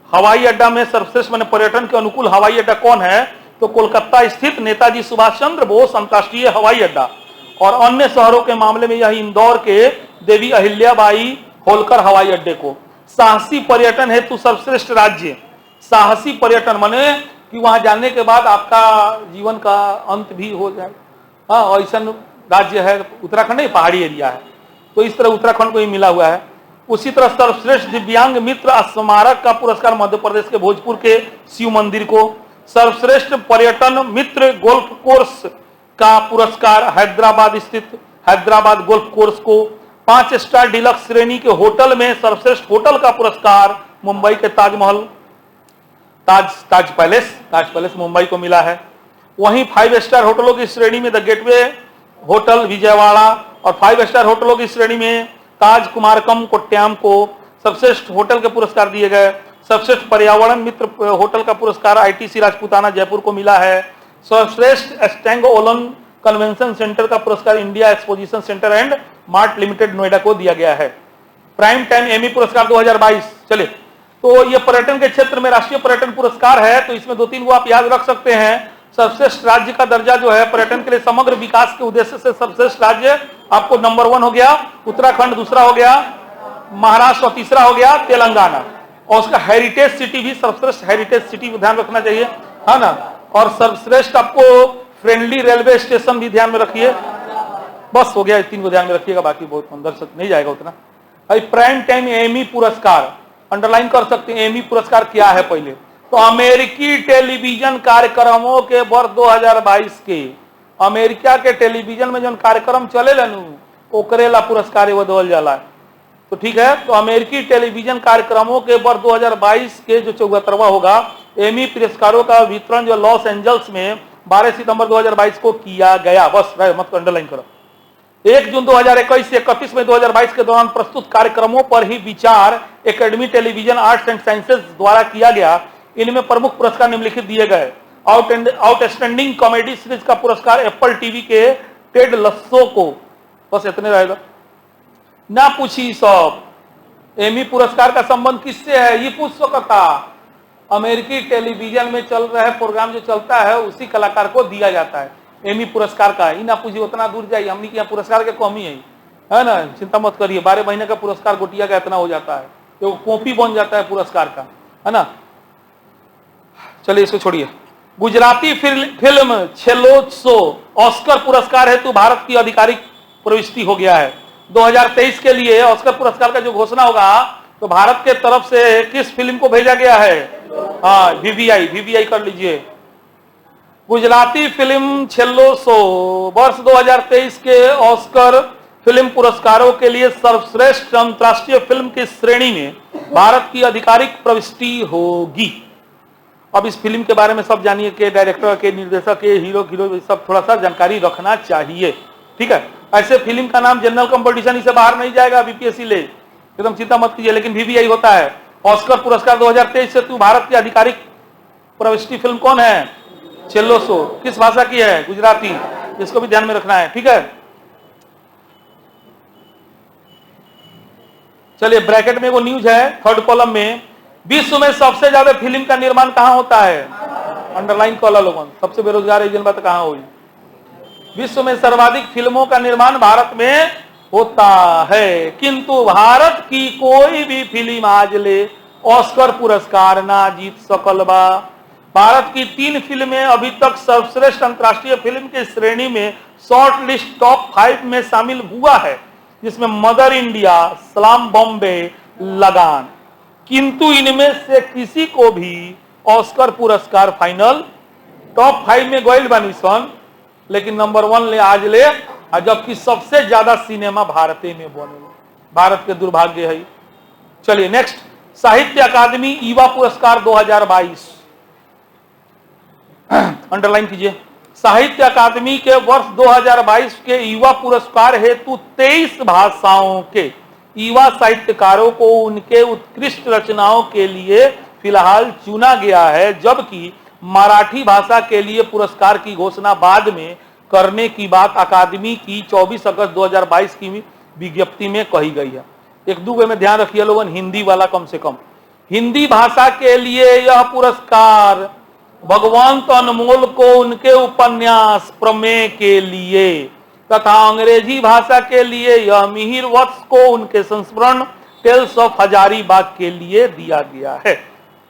Speaker 1: हवाई अड्डा में सर्वश्रेष्ठ माने पर्यटन के अनुकूल हवाई अड्डा कौन है? तो कोलकाता स्थित नेताजी सुभाष चंद्र बोस अंतर्राष्ट्रीय हवाई अड्डा। और अन्य शहरों के मामले में यह इंदौर के देवी अहिल्याबाई होलकर हवाई अड्डे को। साहसी पर्यटन हेतु सर्वश्रेष्ठ राज्य, साहसी पर्यटन माने कि वहां जाने के बाद आपका जीवन का अंत भी हो जाए। हाँ, ऐसा राज्य है उत्तराखंड, नहीं पहाड़ी एरिया है, तो इस तरह उत्तराखंड को ही मिला हुआ है। उसी तरह सर्वश्रेष्ठ दिव्यांग मित्र स्मारक का पुरस्कार मध्य प्रदेश के भोजपुर के शिव मंदिर को। सर्वश्रेष्ठ पर्यटन मित्र गोल्फ कोर्स का पुरस्कार हैदराबाद स्थित हैदराबाद गोल्फ कोर्स को। 5 स्टार डिलक्स श्रेणी के होटल में सर्वश्रेष्ठ होटल का पुरस्कार मुंबई के ताजमहल, ताज पैलेस मुंबई को मिला है। वहीं 5 स्टार होटलों की श्रेणी में द गेटवे होटल विजयवाड़ा और 5 स्टार होटलों की श्रेणी में ताज कुमारकम कोट्याम को सर्वश्रेष्ठ होटल के पुरस्कार दिए गए। सर्वश्रेष्ठ पर्यावरण मित्र होटल का पुरस्कार आईटीसी राजपूताना जयपुर को मिला है। सर्वश्रेष्ठ स्टैंग ओलन कन्वेंशन सेंटर का पुरस्कार India exposition centre and mart limited Noida को दिया गया है। प्राइम टाइम एमी पुरस्कार 2022। चलिए, तो ये पर्यटन के क्षेत्र में राष्ट्रीय पर्यटन पुरस्कार है, तो इसमें 2-3 को आप याद रख सकते हैं। सर्वश्रेष्ठ राज्य का दर्जा जो है पर्यटन के लिए समग्र विकास के उद्देश्य से सर्वश्रेष्ठ राज्य आपको नंबर 1 हो गया उत्तराखंड, दूसरा हो गया महाराष्ट्र और तीसरा हो गया तेलंगाना। और उसका हेरिटेज सिटी भी सर्वश्रेष्ठ हेरिटेज सिटी को ध्यान रखना चाहिए, है ना। और सर्वश्रेष्ठ आपको फ्रेंडली रेलवे स्टेशन भी ध्यान में रखिए। बस हो गया, 3 को ध्यान में रखिएगा, बाकी बहुत अंदर से नहीं जाएगा उतना। प्राइम टाइम एमी पुरस्कार अंडरलाइन कर सकते हैं। एमी पुरस्कार क्या है पहले तो अमेरिकी टेलीविजन कार्यक्रमों के वर्ष 2022 के अमेरिका के टेलीविजन में जो कार्यक्रम चले ओकरेला पुरस्कार बदल जाला। तो ठीक है, तो अमेरिकी टेलीविजन कार्यक्रमों के वर्ष 2022 के जो 74वां होगा एमी पुरस्कारों का वितरण जो लॉस एंजल्स में 12 सितंबर 2022 को किया गया। बस मत अंडरलाइन करो। 1 जून 2021 से 31 मई 2022 के दौरान प्रस्तुत कार्यक्रमों पर ही विचार academy television arts and sciences द्वारा किया गया। इनमें प्रमुख पुरस्कार निम्नलिखित दिए गए। आउटस्टैंडिंग कॉमेडी सीरीज का पुरस्कार एप्पल टीवी के टेड लस्सो को। बस इतने रहेगा, ना पूछी सब। एमी पुरस्कार का संबंध किससे है ये पूछ सकता। अमेरिकी टेलीविजन में चल रहा है प्रोग्राम जो चलता है उसी कलाकार को दिया जाता है एमी पुरस्कार का। ही ना पूछिए, उतना दूर जाइए, हमने यहाँ पुरस्कार के कमी है ना, चिंता मत करिए। 12 महीने का पुरस्कार गोटिया का इतना हो जाता है, तो कॉपी बन जाता है पुरस्कार का, है ना। चलिए इसको छोड़िए। गुजराती फिल्म छेलोत्सो ऑस्कर पुरस्कार हेतु भारत की आधिकारिक प्रविष्टि हो गया है। 2023 के लिए ऑस्कर पुरस्कार का जो घोषणा होगा तो भारत के तरफ से किस फिल्म को भेजा गया है? हाँ, वीवीआई कर लीजिए। गुजराती फिल्म छेल्लोसो वर्ष 2023 के ऑस्कर फिल्म पुरस्कारों के लिए सर्वश्रेष्ठ अंतर्राष्ट्रीय फिल्म की श्रेणी में भारत की आधिकारिक प्रविष्टि होगी। अब इस फिल्म के बारे में सब जानिए कि डायरेक्टर के, निर्देशक के, हीरो सब थोड़ा सा जानकारी रखना चाहिए। ठीक है, ऐसे फिल्म का नाम जनरल कंपटीशन इसे बाहर नहीं जाएगा, बीपीएससी ले, एकदम चिंता मत कीजिए। लेकिन वीवीआई होता है। ऑस्कर पुरस्कार 2023 से तू भारत की आधिकारिक प्रविष्टि फिल्म कौन है? छेल्लोसो। किस भाषा की है? गुजराती। इसको भी ध्यान में रखना है। ठीक है, चलिए ब्रैकेट में वो न्यूज है थर्ड कॉलम में, विश्व में सबसे ज्यादा फिल्म का निर्माण कहां होता है? अंडरलाइन कॉलम लोगन, सबसे बेरोजगार एजेंट बात कहां हुई? विश्व में सर्वाधिक फिल्मों का निर्माण भारत में होता है, किंतु भारत की कोई भी फिल्म आज ले ऑस्कर पुरस्कार ना जीत सकल बा। भारत की 3 फिल्में अभी तक सर्वश्रेष्ठ अंतर्राष्ट्रीय फिल्म की श्रेणी में शॉर्ट लिस्ट टॉप 5 में शामिल हुआ है, जिसमें मदर इंडिया, सलाम बॉम्बे, लगान। किंतु इनमें से किसी को भी ऑस्कर पुरस्कार फाइनल टॉप 5 में गोयल बनी सन, लेकिन नंबर 1 ले आज ले, जबकि सबसे ज्यादा सिनेमा भारत में बने। भारत के दुर्भाग्य है। चलिए नेक्स्ट, साहित्य अकादमी युवा पुरस्कार 2022 अंडरलाइन कीजिए। साहित्य अकादमी के वर्ष 2022 के युवा पुरस्कार हेतु 23 भाषाओं के युवा साहित्यकारों को उनके उत्कृष्ट रचनाओं के लिए फिलहाल चुना गया है, जबकि मराठी भाषा के लिए पुरस्कार की घोषणा बाद में करने की बात अकादमी की 24 अगस्त 2022 की विज्ञप्ति में कही गई है। एक दो में ध्यान रखिए लोगन, हिंदी वाला कम से कम। हिंदी भाषा के लिए यह पुरस्कार भगवंत अनमोल को उनके उपन्यास प्रमेय के लिए तथा अंग्रेजी भाषा के लिए यह मिहिर वत्स को उनके संस्मरण टेल्स ऑफ हजारीबाग के लिए दिया गया है।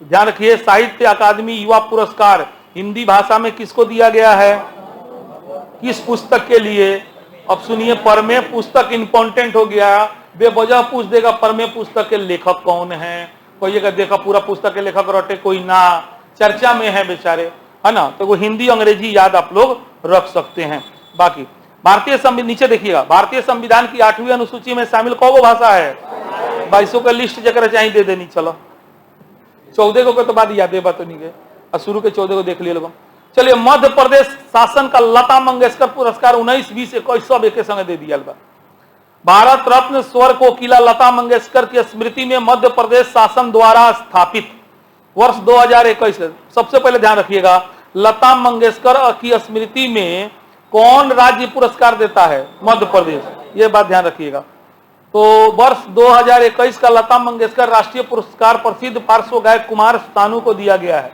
Speaker 1: ध्यान रखिए, साहित्य अकादमी युवा पुरस्कार हिंदी भाषा में किसको दिया गया है? किस पुस्तक के लिए? अब सुनिए, परमेय पुस्तक इंपॉर्टेंट हो गया। बेवजह पूछ देगा परमेय पुस्तक के लेखक कौन है, कोई देखा पूरा पुस्तक के लेखक रटे कोई ना, चर्चा में है बेचारे, है ना, तो वो हिंदी अंग्रेजी याद आप लोग रख सकते हैं। बाकी भारतीय संविधान नीचे देखिएगा, भारतीय संविधान की 8वीं अनुसूची में शामिल कौन भाषा है? 22 का लिस्ट जगह चाहिए दे देनी। चलो 14 को तो बाद याद है, बात नहीं गए, शुरू के 14 को देख लिए लोग। चलिए, मध्य प्रदेश शासन का लता मंगेशकर पुरस्कार 19, 20, 21 सब एक संगे दे दिया। भारत रत्न स्वर कोकिला लता मंगेशकर की स्मृति में मध्य प्रदेश शासन द्वारा स्थापित वर्ष 2021, सबसे पहले ध्यान रखिएगा, लता मंगेशकर की स्मृति में कौन राज्य पुरस्कार देता है? मध्य प्रदेश, ये बात ध्यान रखिएगा। तो वर्ष 2021 का लता मंगेशकर राष्ट्रीय पुरस्कार प्रसिद्ध पार्श्व गायक कुमार सानू को दिया गया है।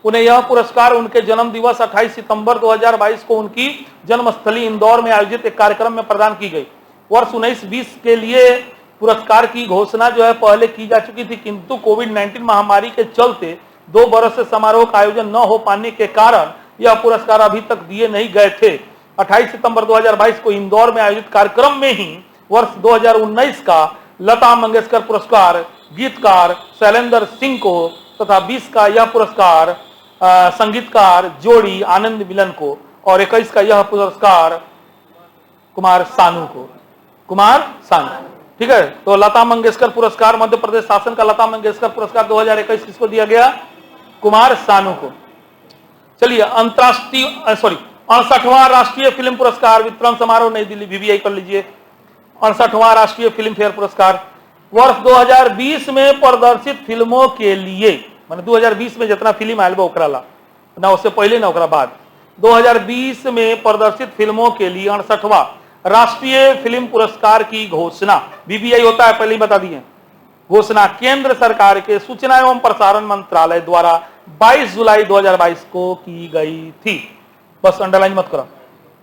Speaker 1: उन्हें यह पुरस्कार उनके जन्म दिवस 28 सितंबर 2022 को उनकी जन्मस्थली इंदौर में आयोजित एक कार्यक्रम में प्रदान की गई। वर्ष 19-20 के लिए पुरस्कार की घोषणा जो है पहले की जा चुकी थी, किंतु कोविड-19 महामारी के चलते 2 वर्ष से समारोह का आयोजन न हो पाने के कारण यह पुरस्कार अभी तक दिए नहीं गए थे। 28 सितंबर 2022 को इंदौर में आयोजित कार्यक्रम में ही वर्ष 2019 का लता मंगेशकर पुरस्कार गीतकार शैलेंद्र सिंह को तथा 20 का यह पुरस्कार संगीतकार जोड़ी आनंद मिलन को और 21 का यह पुरस्कार कुमार सानू को। कुमार सानू, ठीक है। तो लता मंगेशकर पुरस्कार, मध्य प्रदेश शासन का लता मंगेशकर पुरस्कार 2021 किसको दिया गया? कुमार सानू को। चलिए, अंतरराष्ट्रीय 68वां राष्ट्रीय फिल्म पुरस्कार वितरण समारोह नई दिल्ली, वीवीआई कर लीजिए। 68वां राष्ट्रीय फिल्म फेयर पुरस्कार वर्ष 2020 में प्रदर्शित फिल्मों के लिए, माने 2020 में जितना फिल्म आयल ओकरा ला, ना उससे पहले ना ओकरा बाद, 2020 में प्रदर्शित फिल्मों के लिए 68वां राष्ट्रीय फिल्म पुरस्कार की घोषणा, वीवीआई होता है पहले ही बता दिए, घोषणा केंद्र सरकार के सूचना एवं प्रसारण मंत्रालय द्वारा 22 जुलाई 2022 को की गई थी। बस अंडरलाइन मत करो।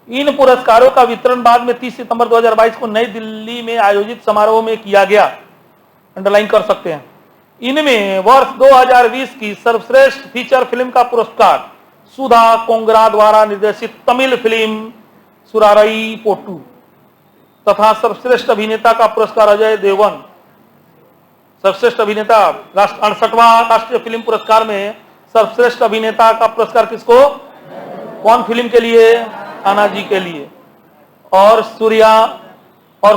Speaker 1: इन पुरस्कारों का वितरण बाद में 30 सितंबर 2022 को नई दिल्ली में आयोजित समारोह में किया गया। अंडरलाइन कर सकते हैं। इनमें वर्ष 2020 की सर्वश्रेष्ठ फीचर फिल्म का पुरस्कार सुधा कोंगरा द्वारा निर्देशित तमिल फिल्म सुरारई पोट्टू तथा सर्वश्रेष्ठ अभिनेता का पुरस्कार अजय देवगन। सर्वश्रेष्ठ अभिनेता 68वां राष्ट्रीय फिल्म पुरस्कार में सर्वश्रेष्ठ अभिनेता का पुरस्कार किसको? कौन फिल्म के लिए? तानाजी के लिए। और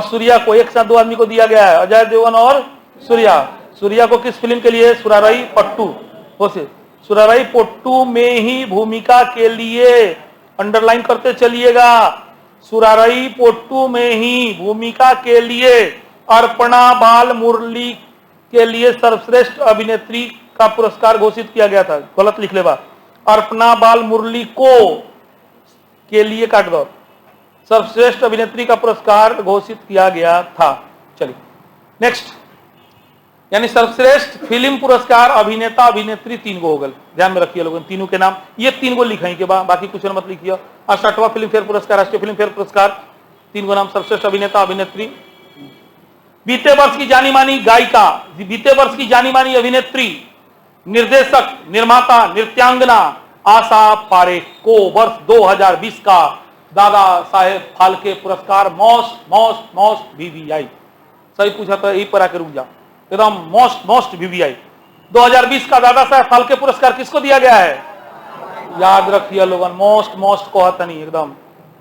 Speaker 1: सूर्या को एक साथ दो आदमी को दिया गया है, अजय देवगन और सूर्या। सूर्या को किस फिल्म के लिए? सुराराई पट्टू। हो से सुराराई पट्टू में ही भूमिका के लिए, अंडरलाइन करते चलिएगा, सुराराई पोट्टू में ही भूमिका के लिए अर्पणा बाल मुरली के लिए सर्वश्रेष्ठ अभिनेत्री का पुरस्कार घोषित किया गया था। गलत लिख ले बा, अर्पणा बाल मुरली को के लिए काट दो, सर्वश्रेष्ठ अभिनेत्री का पुरस्कार घोषित किया गया था। चलिए नेक्स्ट, यानी सर्वश्रेष्ठ फिल्म पुरस्कार अभिनेता अभिनेत्री 3 गो हो गए। ध्यान में रखिए लोगों, तीनों के नाम ये 3 गो लिखाई के बाद बाकी कुछ मत लिखिए। 68वां फिल्म फेयर पुरस्कार, राष्ट्रीय फिल्म फेयर पुरस्कार, 3 गो नाम, सर्वश्रेष्ठ अभिनेता अभिनेत्री। बीते वर्ष की जानी मानी गायिका, बीते वर्ष की जानी मानी अभिनेत्री, निर्देशक, निर्माता, नृत्यांगना आशा पारेख को वर्ष 2020 का दादा साहेब फाल्के पुरस्कार मोस्ट VVI, सही पूछा था, यही पर आकर रुक जाओ, एकदम मोस्ट VVI 2020 का दादा साहेब फाल्के पुरस्कार किसको दिया गया है? याद रखिए लोगन, मोस्ट को हता नहीं, एकदम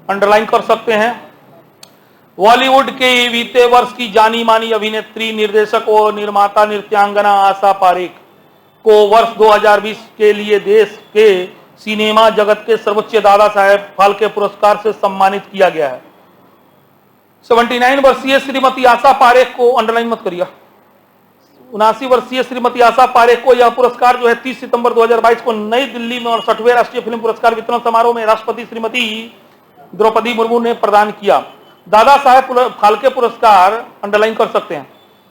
Speaker 1: अंडरलाइन कर सकते हैं। बॉलीवुड के बीते वर्ष की जानी मानी अभिनेत्री, निर्देशक और निर्माता, नृत्यांगना आशा पारेख को वर्ष 2020 के लिए देश के सिनेमा जगत के सर्वोच्च दादा साहेब फाल्के पुरस्कार से सम्मानित किया गया है। 79 वर्षीय श्रीमती आशा पारेख को, अंडरलाइन मत करिए, 79 वर्षीय श्रीमती आशा पारेख को यह पुरस्कार जो है 30 सितंबर 2022 को नई दिल्ली में 68वें राष्ट्रीय फिल्म पुरस्कार वितरण समारोह में राष्ट्रपति श्रीमती द्रौपदी मुर्मू ने प्रदान किया। दादा साहेब फाल्के पुरस्कार, अंडरलाइन कर सकते हैं,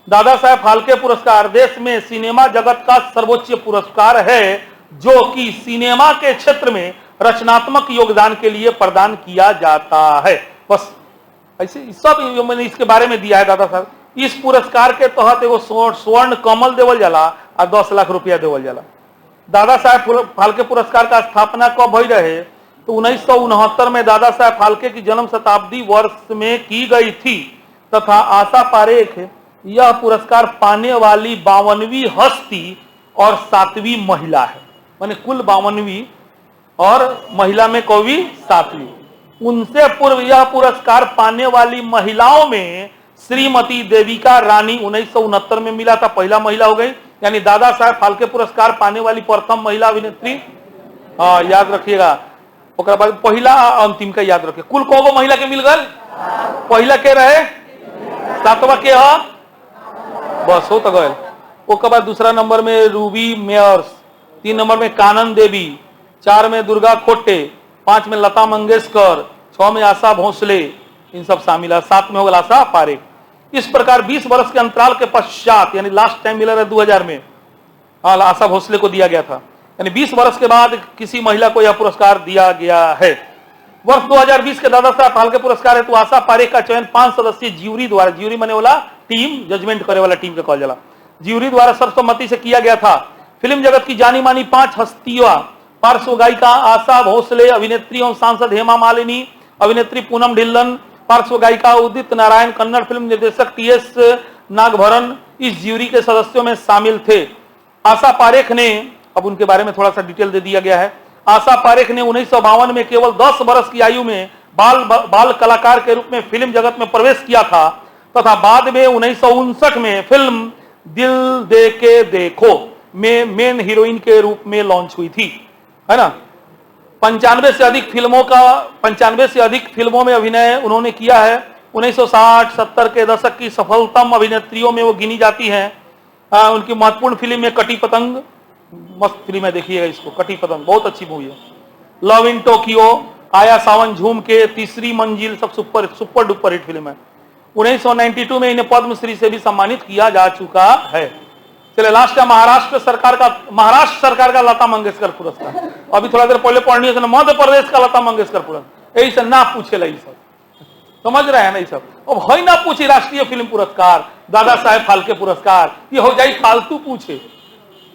Speaker 1: दादा साहेब फाल्के पुरस्कार देश में सिनेमा जगत का सर्वोच्च पुरस्कार है जो कि सिनेमा के क्षेत्र में रचनात्मक योगदान के लिए प्रदान किया जाता है। बस ऐसे सब मैंने इसके बारे में दिया है। दादा साहब इस पुरस्कार के तहत एगो स्वर्ण कमल देवल जाला और 10 लाख रुपया देवल जाला। दादा साहेब फाल्के पुरस्कार का स्थापना कब हुई रहे? तो 1969 में दादा साहेब फाल्के की जन्म शताब्दी वर्ष में की गई थी तथा आशा पारेख यह पुरस्कार पाने वाली 52वीं हस्ती और 7वीं महिला है, माने कुल 52वीं और महिला में कवि 7वीं। उनसे पूर्व यह पुरस्कार पाने वाली महिलाओं में श्रीमती देविका रानी 1969 में मिला था, पहला महिला हो गई, यानी दादा साहेब फाल्के पुरस्कार पाने वाली प्रथम महिला अभिनेत्री। याद रखिएगा, ओकरा बाद पहला अंतिम का याद रखिए। कुल कोगो महिला के मिल गए? पहला के रहे, 7वां के है, बस हो तो गए। ओकर बाद दूसरा नंबर में रूबी मेयर्स, 3 नंबर में कानन देवी, 4 में दुर्गा खोटे, 5 में लता मंगेशकर, 6 में आशा भोसले, इन सब शामिल है, 7 में होगा आशा पारेख। इस प्रकार 20 वर्ष के अंतराल के पश्चात, यानी लास्ट टाइम मिला 2000 में आशा भोसले को दिया गया था, यानी 20 वर्ष के बाद किसी महिला को यह पुरस्कार दिया गया है। वर्ष 2020 के दादा साहब फाल्के पुरस्कार है तो आशा पारेख का चयन 5 सदस्यीय ज्यूरी द्वारा, ज्यूरी माने वाला टीम, जजमेंट करे वाला टीम के कहल जाला, ज्यूरी द्वारा सर्वसम्मति से किया गया था। फिल्म जगत की जानी मानी 5 हस्तियां, पार्श्व गायिका आशा भोसले, अभिनेत्री एवं सांसद हेमा मालिनी, अभिनेत्री पूनम ढिल्लन, पार्श्व गायिका उदित नारायण, कन्नड़ फिल्म निर्देशक TS नागभरन इस ज्यूरी के सदस्यों में शामिल थे। आशा पारेख ने, अब उनके बारे में थोड़ा सा डिटेल दे दिया गया है। आशा पारेख ने 1952 में केवल 10 वर्ष की आयु में बाल कलाकार के रूप में फिल्म जगत में प्रवेश किया था तथा बाद में 1959 में फिल्म दिल दे के देखो में मेन हीरोइन के रूप में लॉन्च हुई थी, है ना। 95 से अधिक फिल्मों में अभिनय उन्होंने किया है। 1960-70 के दशक की सफलतम अभिनेत्रियों में वो गिनी जाती हैं। उनकी महत्वपूर्ण फिल्म में कटी पतंग, मस्त फिल्म है, देखिएगा इसको, कटी पतंग बहुत अच्छी मूवी है। लव इन टोक्यो, आया सावन झूम के, तीसरी मंजिल, सब सुपर डुपर हिट फिल्म है। 1992 में इन्हें पद्मश्री से भी सम्मानित किया जा चुका है। चले लास्ट है महाराष्ट्र सरकार का लता मंगेशकर पुरस्कार। अभी थोड़ा देर पहले पढ़नी है, मध्य प्रदेश का लता मंगेशकर पुरस्कार, यही से ना पूछे ला, सब समझ रहे हैं ना, ये सब अब है ना पूछे। राष्ट्रीय फिल्म पुरस्कार, दादा साहेब फाल्के पुरस्कार, ये हो जाए फालतू पूछे,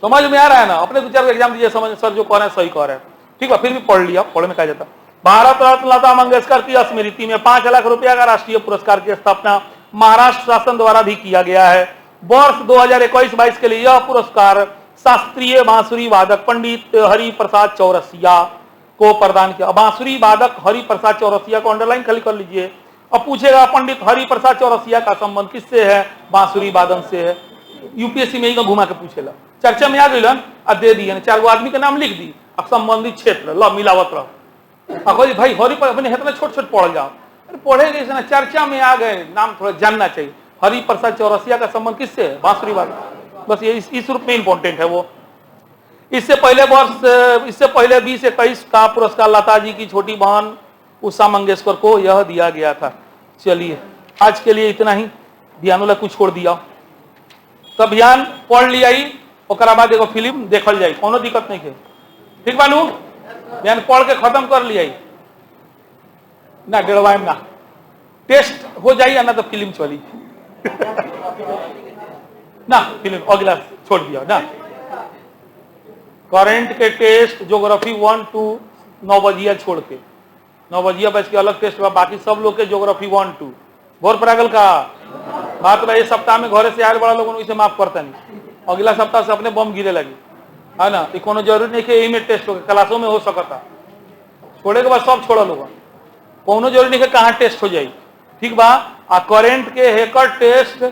Speaker 1: समझ में आ रहा है ना। अपने 2-4 एग्जाम दीजिए, समझ सर जो कह रहे हैं सही कह रहे हैं, ठीक है, फिर भी पढ़ लिया, पढ़ने में कहा जाता। भारत रत्न लता मंगेशकर की स्मृति में 5 लाख रुपया का राष्ट्रीय पुरस्कार की स्थापना महाराष्ट्र शासन द्वारा भी किया गया है। वर्ष 2021-22 के लिए यह पुरस्कार शास्त्रीय बांसुरी वादक पंडित हरि प्रसाद चौरसिया को प्रदान किया। बांसुरी वादक हरि प्रसाद चौरसिया को अंडरलाइन खाली कर लीजिए। अब पूछेगा पंडित हरि प्रसाद चौरसिया का संबंध किससे है? बांसुरी वादन से है। यूपीएससी में ही घुमा के पूछेला, चर्चा में आ गई अब दे दिए 4 गो आदमी के नाम लिख दी, अब संबंधित क्षेत्र लो मिलावत रहो। भाई हरि अपने इतना छोट छोट पढ़ जाओ, अरे पढ़ेगे ना, चर्चा में आ गए, नाम थोड़ा जानना चाहिए। हरि प्रसाद चौरसिया का संबंध किससे है? बांसुरी वादन। बस ये इस रूप में इंपॉर्टेंट है वो। इससे पहले 2021 का पुरस्कार लता जी की छोटी बहन उषा मंगेशकर को यह दिया गया था। चलिए आज के लिए इतना ही, ध्यान कुछ छोड़ दिया तो अभियान पढ़ लिया ही, ओकरा बाद एगो फिल्म देखल जाए, कोनो दिक्कत नहीं है, ठीक बानू? ध्यान पढ़ के खत्म कर लिया ना, डेढ़वाइम ना, टेस्ट हो जाइए ना तो फिल्म चली ना, फिल्म अगला छोड़ दिया ना। करंट के टेस्ट ज्योग्राफी 1 2 9 बजिया छोड़ के, 9 बजिया बज के अलग टेस्ट हुआ, बाकी सब लोग के ज्योग्राफी 1 2 भोर परागल का बात रहा। इस सप्ताह में घरे से आए बड़ा लोगों इसे माफ करता नहीं, अगला सप्ताह से अपने बम गिरे लगी है ना। कोनो जरूरी नहीं कि यही में टेस्ट हो, क्लासों में हो सकता, छोड़े के बाद सब छोड़ा लोग, कोनो जरूरी नहीं कि कहाँ टेस्ट हो जाए, ठीक बा। आ करेंट के हेकर टेस्ट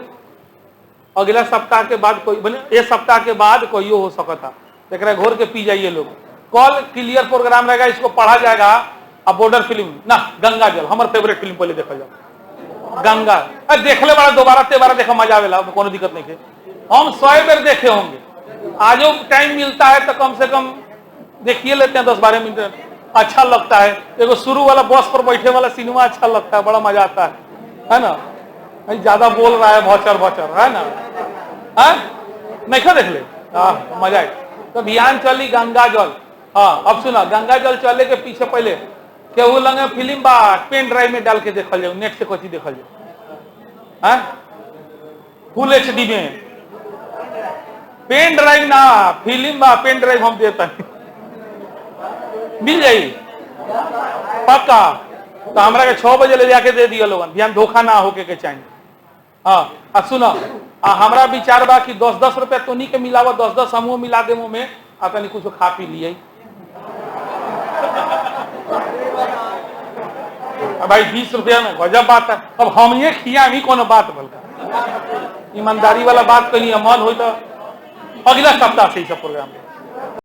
Speaker 1: अगला सप्ताह के बाद कोई बने, सप्ताह के बाद कोई हो सकता, घोर के पी जाइए लोग। कॉल क्लियर प्रोग्राम रहेगा, इसको पढ़ा जाएगा। अब बॉर्डर फिल्म ना, गंगा जल हमारे फेवरेट फिल्म पहले देखा जाओ, गंगा देखले बड़ा दोबारा तेबारा देखा मजा आवेला, कोनो दिक्कत नहीं है। हम 100 बार देखे होंगे, आजो टाइम मिलता है तो कम से कम देखिए लेते हैं 10-12 मिनट, अच्छा लगता है। एगो शुरू वाला बस पर बैठे वाला सिनेमा अच्छा लगता है, बड़ा मजा आता है ना। ज्यादा बोल रहा है भौचर भौचर, है ना, नहीं खा देख ले, मजा आए। तो अभियान चली गंगा जल। हाँ अब सुना, गंगा जल चले के पीछे पहले केहू लगे फिल्म बा, पेन ड्राइव में डाल के देखल जाओ, नेट से कोची देखल जाओ, फुल HD में। पेन ड्राइव ना, फिल्म बा, पेन ड्राइव हम देता है, मिल जाई पक्का। तो हमरा के 6 बजे ले जाके दे दिया लोगन, ध्यान धोखा ना होके के चाहिए। हाँ अब सुनो, हमरा विचार बा कि 10-10 रुपया तो नहीं के मिलावा, 10-10 समूह मिला दे मुँह में, तनी कुछ खा पी लिए। भाई 20 रुपया में गजब बात है। अब हम ये खिया ही कोनो बात बल्कि ईमानदारी वाला बात कही, मन हो तो अगला सप्ताह से ही सब प्रोग्राम